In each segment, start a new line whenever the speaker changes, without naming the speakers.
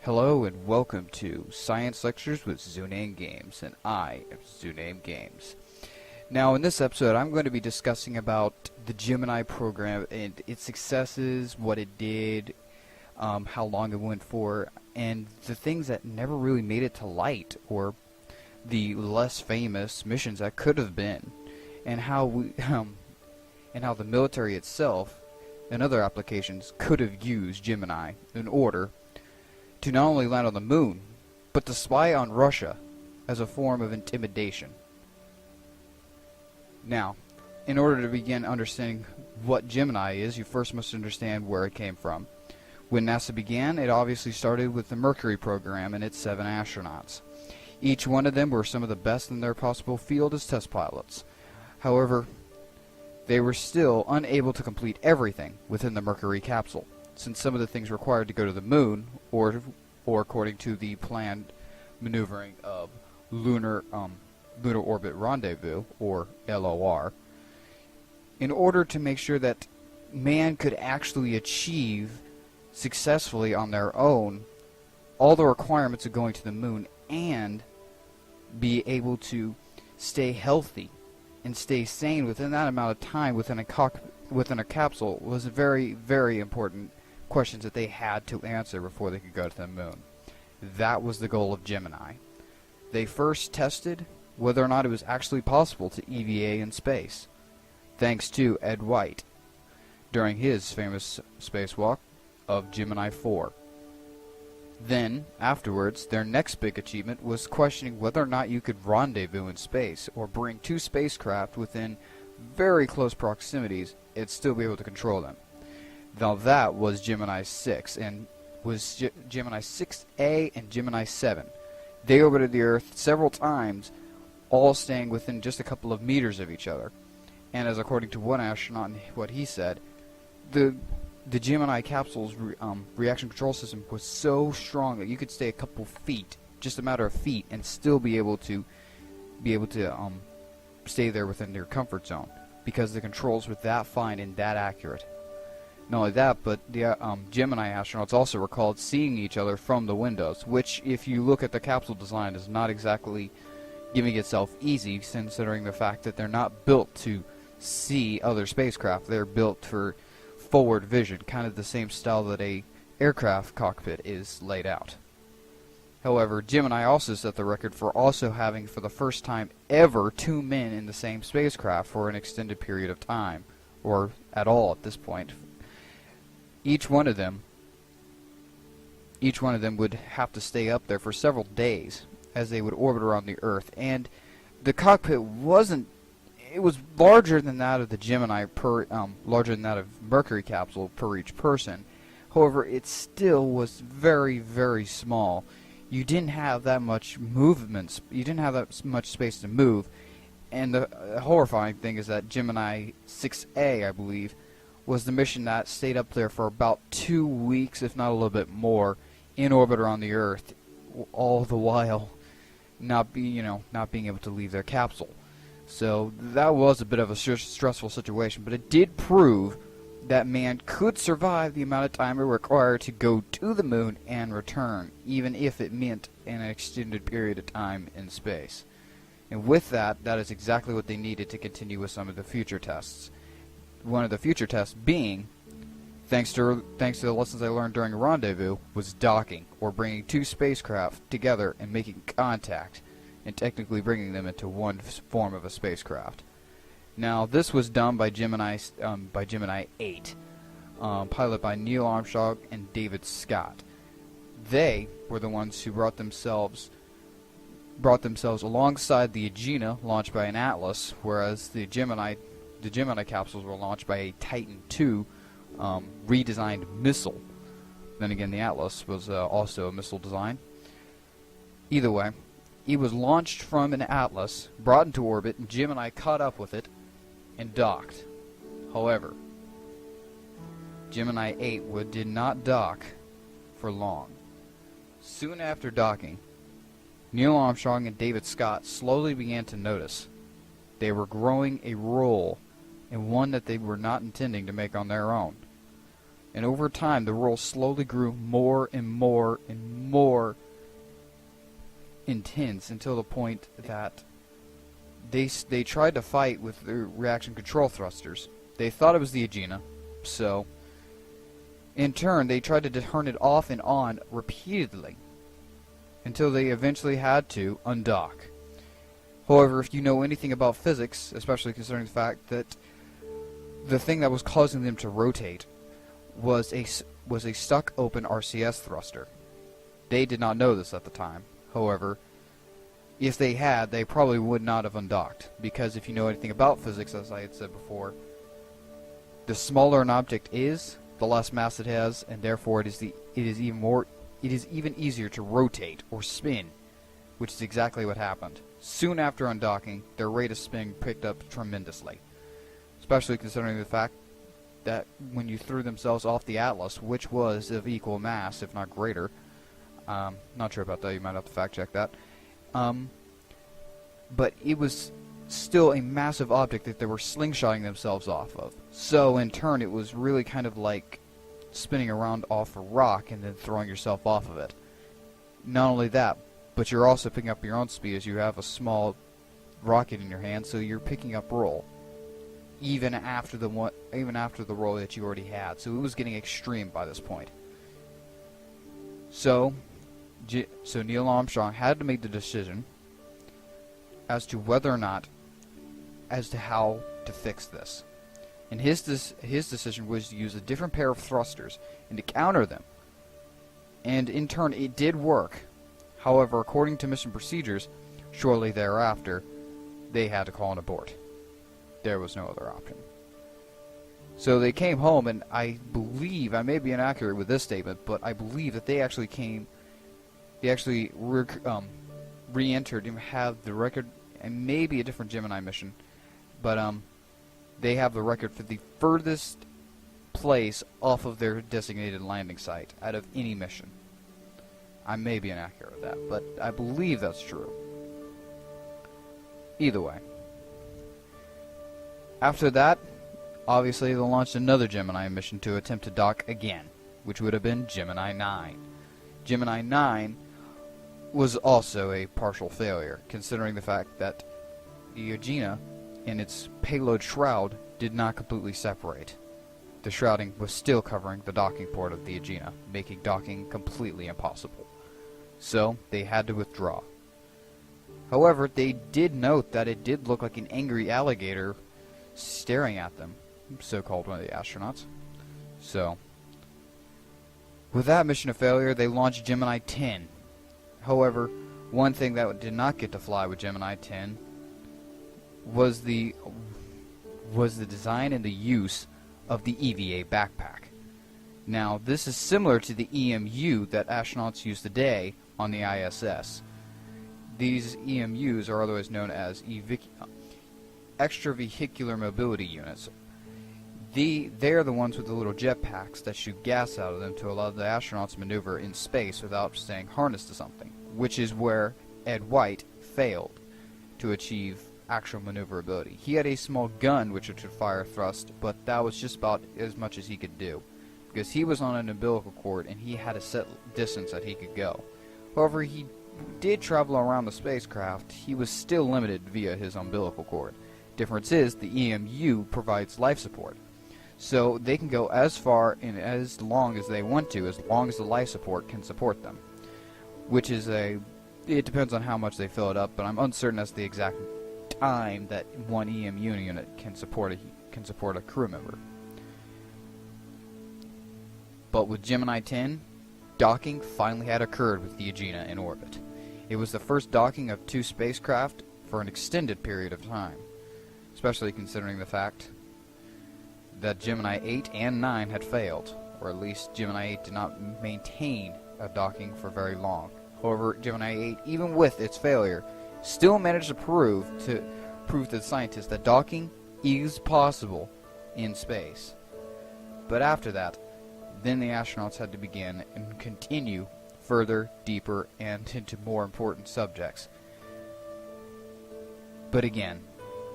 Hello and welcome to Science Lectures with ZooNamedGames, and I am ZooNamedGames. Now in this episode I'm going to be discussing about the Gemini program and its successes, what it did, how long it went for, and the things that never really made it to light, or the less famous missions that could have been, and how the military itself and other applications could have used Gemini in order to not only land on the moon, but to spy on Russia as a form of intimidation. Now, in order to begin understanding what Gemini is, you first must understand where it came from. When NASA began, it obviously started with the Mercury program and its 7 astronauts. Each one of them were some of the best in their possible field as test pilots. However, they were still unable to complete everything within the Mercury capsule, since some of the things required to go to the moon, or according to the planned maneuvering of Lunar Orbit Rendezvous, or LOR, in order to make sure that man could actually achieve successfully on their own all the requirements of going to the moon and be able to stay healthy and stay sane within that amount of time within a capsule was very, very important questions that they had to answer before they could go to the moon. That was the goal of Gemini. They first tested whether or not it was actually possible to EVA in space, thanks to Ed White, during his famous spacewalk of Gemini 4. Then, afterwards, their next big achievement was questioning whether or not you could rendezvous in space, or bring 2 spacecraft within very close proximities and still be able to control them. Now that was Gemini 6, and was Gemini 6A and Gemini 7. They orbited the Earth several times, all staying within just a couple of meters of each other. And as according to one astronaut, what he said, the Gemini capsule's reaction control system was so strong that you could stay a couple feet, just a matter of feet, and still be able to stay there within your comfort zone, because the controls were that fine and that accurate. Not only that, but the Gemini astronauts also recalled seeing each other from the windows, which, if you look at the capsule design, is not exactly giving itself easy, considering the fact that they're not built to see other spacecraft. They're built for forward vision, kind of the same style that a aircraft cockpit is laid out. However, Gemini also set the record for also having, for the first time ever, 2 men in the same spacecraft for an extended period of time, or at all at this point. Each one of them would have to stay up there for several days as they would orbit around the Earth, and the cockpit it was larger than that of the Gemini larger than that of Mercury capsule per each person. However, it still was very, very small. You didn't have that much movement. You didn't have that much space to move. And the horrifying thing is that Gemini 6A, I believe, was the mission that stayed up there for about 2 weeks, if not a little bit more, in orbit around the Earth, all the while not being able to leave their capsule. So that was a bit of a stressful situation, but it did prove that man could survive the amount of time it required to go to the moon and return, even if it meant an extended period of time in space. And with that, that is exactly what they needed to continue with some of the future tests. One of the future tests being, thanks to the lessons I learned during a rendezvous, was docking, or bringing 2 spacecraft together and making contact, and technically bringing them into one form of a spacecraft. Now, this was done by Gemini 8, piloted by Neil Armstrong and David Scott. They were the ones who brought themselves alongside the Agena, launched by an Atlas, whereas the Gemini capsules were launched by a Titan II redesigned missile. Then again, the Atlas was also a missile design. Either way, it was launched from an Atlas, brought into orbit, and Gemini caught up with it and docked. However, Gemini 8 did not dock for long. Soon after docking, Neil Armstrong and David Scott slowly began to notice they were growing a role, and one that they were not intending to make on their own. And over time, the role slowly grew more and more and more intense until the point that they tried to fight with their reaction control thrusters. They thought it was the Aegina, so in turn they tried to turn it off and on repeatedly until they eventually had to undock. However, if you know anything about physics, especially concerning the fact that the thing that was causing them to rotate was a stuck open RCS thruster. They did not know this at the time. However, if they had, they probably would not have undocked, because if you know anything about physics, as I had said before, the smaller an object is, the less mass it has, and therefore it is even easier to rotate or spin, which is exactly what happened. Soon after undocking, their rate of spin picked up tremendously, especially considering the fact that when you threw themselves off the Atlas, which was of equal mass, if not greater, not sure about that, you might have to fact check that, but it was still a massive object that they were slingshotting themselves off of. So in turn, it was really kind of like spinning around off a rock and then throwing yourself off of it. Not only that, but you're also picking up your own speed as you have a small rocket in your hand, so you're picking up roll even after the roll that you already had. So it was getting extreme by this point. So Neil Armstrong had to make the decision as to whether or not, as to how to fix this. And his decision was to use a different pair of thrusters and to counter them. And in turn, it did work. However, according to mission procedures, shortly thereafter, they had to call an abort. There was no other option. So they came home, and I believe, I may be inaccurate with this statement, but I believe that they actually re-entered and have the record, and maybe a different Gemini mission, but they have the record for the furthest place off of their designated landing site out of any mission. I may be inaccurate with that, but I believe that's true. Either way. After that, obviously they launched another Gemini mission to attempt to dock again, which would have been Gemini 9. Gemini 9 was also a partial failure, considering the fact that the Aegina and its payload shroud did not completely separate. The shrouding was still covering the docking port of the Aegina, making docking completely impossible. So they had to withdraw. However, they did note that it did look like an angry alligator staring at them, so called one of the astronauts. So, with that mission a failure, they launched Gemini 10. However, one thing that did not get to fly with Gemini 10 was the design and the use of the EVA backpack. Now, this is similar to the EMU that astronauts use today on the ISS. These EMUs are otherwise known as extravehicular mobility units. They're the ones with the little jetpacks that shoot gas out of them to allow the astronauts to maneuver in space without staying harnessed to something, which is where Ed White failed to achieve actual maneuverability. He had a small gun which would fire thrust, but that was just about as much as he could do, because he was on an umbilical cord and he had a set distance that he could go. However, he did travel around the spacecraft. He was still limited via his umbilical cord. Difference is, the EMU provides life support. So they can go as far and as long as they want to, as long as the life support can support them. Which is it depends on how much they fill it up, but I'm uncertain as to the exact time that one EMU unit can support a crew member. But with Gemini 10, docking finally had occurred with the Aegina in orbit. It was the first docking of two spacecraft for an extended period of time, especially considering the fact that Gemini 8 and 9 had failed, or at least Gemini 8 did not maintain a docking for very long. However, Gemini 8, even with its failure, still managed to prove to the scientists that docking is possible in space. But after that, then the astronauts had to begin and continue further, deeper, and into more important subjects. But again,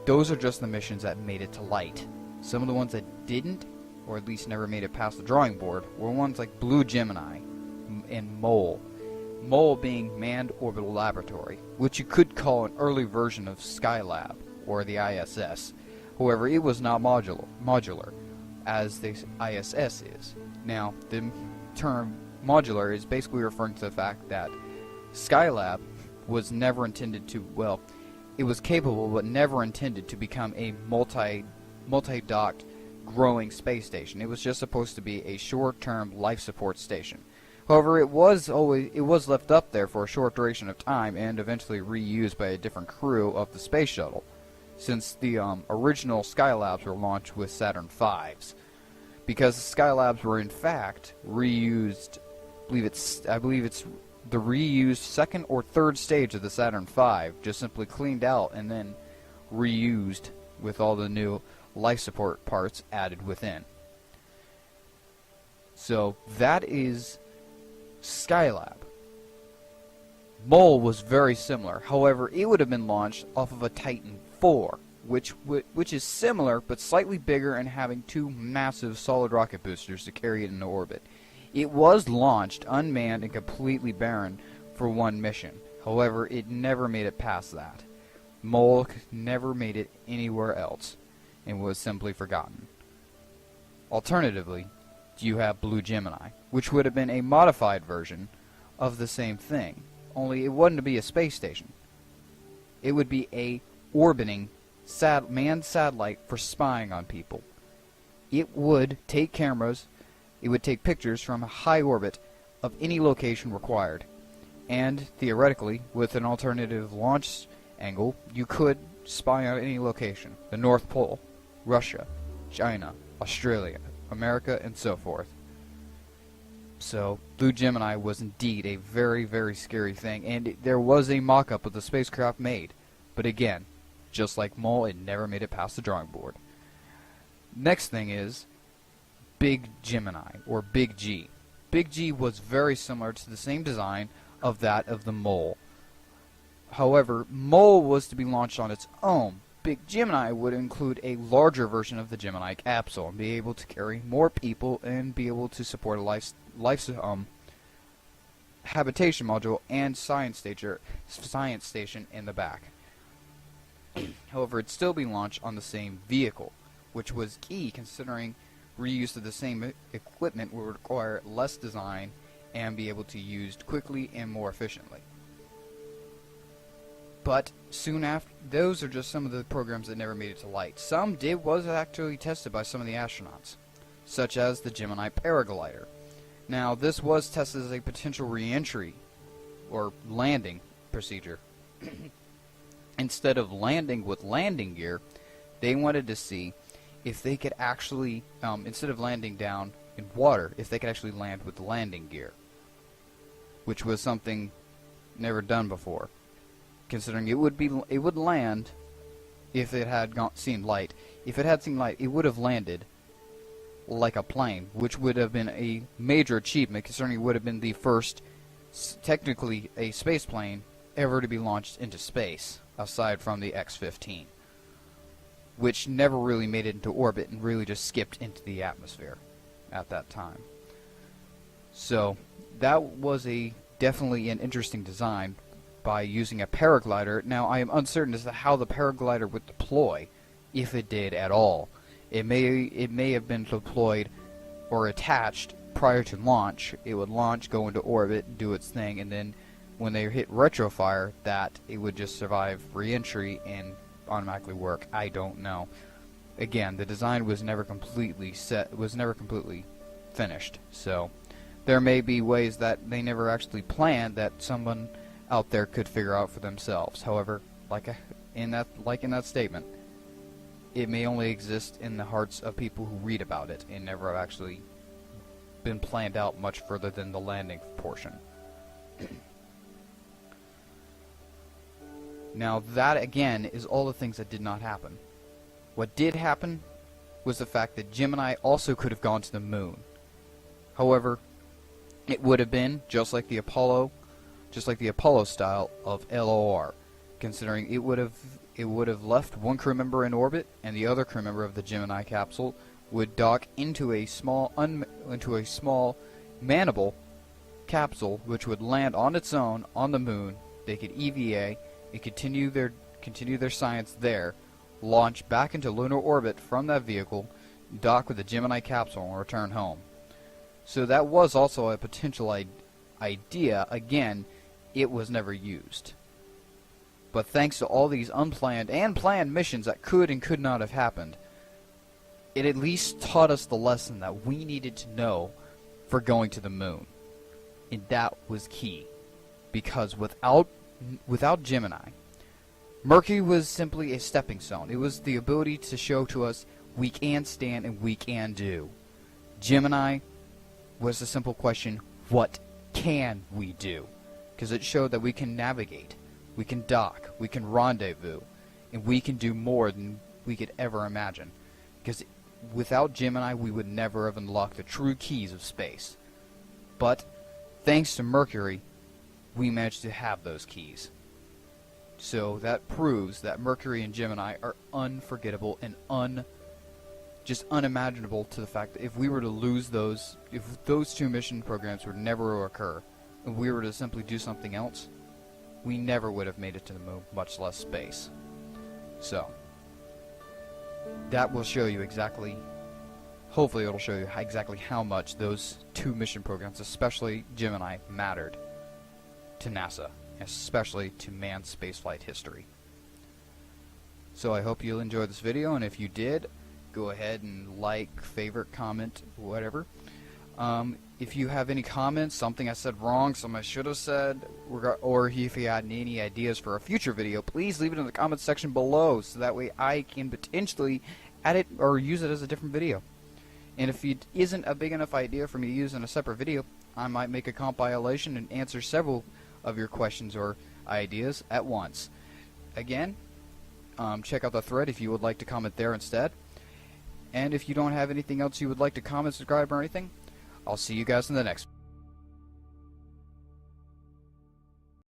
those are just the missions that made it to light. Some of the ones that didn't or at least never made it past the drawing board, were ones like Blue Gemini and Mole. Mole being Manned Orbital Laboratory, which you could call an early version of Skylab, or the ISS. However, it was not modular, as the ISS is. Now, the term modular is basically referring to the fact that Skylab was never intended to, well, it was capable but never intended to become a multi-docked growing space station. It was just supposed to be a short-term life support station. However, it was left up there for a short duration of time and eventually reused by a different crew of the space shuttle, since the original Skylabs were launched with Saturn V's. Because the Skylabs were in fact reused, I believe it's the reused second or third stage of the Saturn V, just simply cleaned out and then reused with all the new life support parts added within. So that is Skylab. Mole was very similar. However, it would have been launched off of a Titan IV, which is similar but slightly bigger and having two massive solid rocket boosters to carry it into orbit. It was launched unmanned and completely barren for one mission. However, it never made it past that. Mole never made it anywhere else and was simply forgotten. Alternatively, you have Blue Gemini, which would have been a modified version of the same thing, only it wouldn't be a space station. It would be a orbiting manned satellite for spying on people. It would take cameras, it would take pictures from a high orbit of any location required, and theoretically, with an alternative launch angle, you could spy on any location: the North Pole, Russia, China, Australia, America, and so forth. So, Blue Gemini was indeed a very, very scary thing, and there was a mock-up of the spacecraft made. But again, just like Mole, it never made it past the drawing board. Next thing is Big Gemini, or Big G. Big G was very similar to the same design of that of the Mole. However, Mole was to be launched on its own. Big Gemini would include a larger version of the Gemini capsule and be able to carry more people and be able to support a habitation module and science station in the back. However, it'd still be launched on the same vehicle, which was key considering reuse of the same equipment would require less design and be able to be used quickly and more efficiently. But soon after, those are just some of the programs that never made it to light. Some was actually tested by some of the astronauts, such as the Gemini paraglider. Now, this was tested as a potential re-entry or landing procedure. Instead of landing with landing gear, they wanted to see if they could actually, instead of landing down in water, if they could actually land with landing gear, which was something never done before. Considering it would land if it had seen light. If it had seen light, it would have landed like a plane, which would have been a major achievement, considering it would have been the first, technically, a space plane ever to be launched into space, aside from the X-15, which never really made it into orbit and really just skipped into the atmosphere at that time. So that was definitely an interesting design by using a paraglider. Now, I am uncertain as to how the paraglider would deploy, if it did at all. It may have been deployed or attached prior to launch. It would launch, go into orbit, do its thing, and then when they hit retrofire, that it would just survive re-entry and automatically work. I don't know. Again, the design was never completely finished. So there may be ways that they never actually planned that someone out there could figure out for themselves. However, like in that statement, it may only exist in the hearts of people who read about it and never have actually been planned out much further than the landing portion. Now, that again is all the things that did not happen. What did happen was the fact that Gemini also could have gone to the moon. However, it would have been just like the Apollo style of LOR, considering it would have left one crew member in orbit, and the other crew member of the Gemini capsule would dock into a small manable capsule, which would land on its own on the moon. They could EVA and continue their science there, launch back into lunar orbit from that vehicle, dock with the Gemini capsule, and return home. So that was also a potential idea. Again, it was never used. But thanks to all these unplanned and planned missions that could and could not have happened, it at least taught us the lesson that we needed to know for going to the moon. And that was key. Because without Gemini, Mercury was simply a stepping stone. It was the ability to show to us we can stand and we can do. Gemini was the simple question, what can we do? Because it showed that we can navigate, we can dock, we can rendezvous, and we can do more than we could ever imagine. Because without Gemini, we would never have unlocked the true keys of space. But thanks to Mercury, we managed to have those keys. So that proves that Mercury and Gemini are unforgettable and just unimaginable to the fact that if we were to lose those, if those two mission programs would never occur, and we were to simply do something else, we never would have made it to the moon, much less space. So, that will show you exactly, hopefully it'll show you exactly how much those two mission programs, especially Gemini, mattered to NASA, especially to manned spaceflight history. So I hope you'll enjoy this video, and if you did, go ahead and like, favorite, comment, whatever. If you have any comments, something I said wrong, something I should have said, or if you had any ideas for a future video, please leave it in the comments section below, so that way I can potentially add it or use it as a different video. And if it isn't a big enough idea for me to use in a separate video, I might make a compilation and answer several of your questions or ideas at once. Again, check out the thread if you would like to comment there instead. And if you don't have anything else you would like to comment, subscribe, or anything, I'll see you guys in the next one.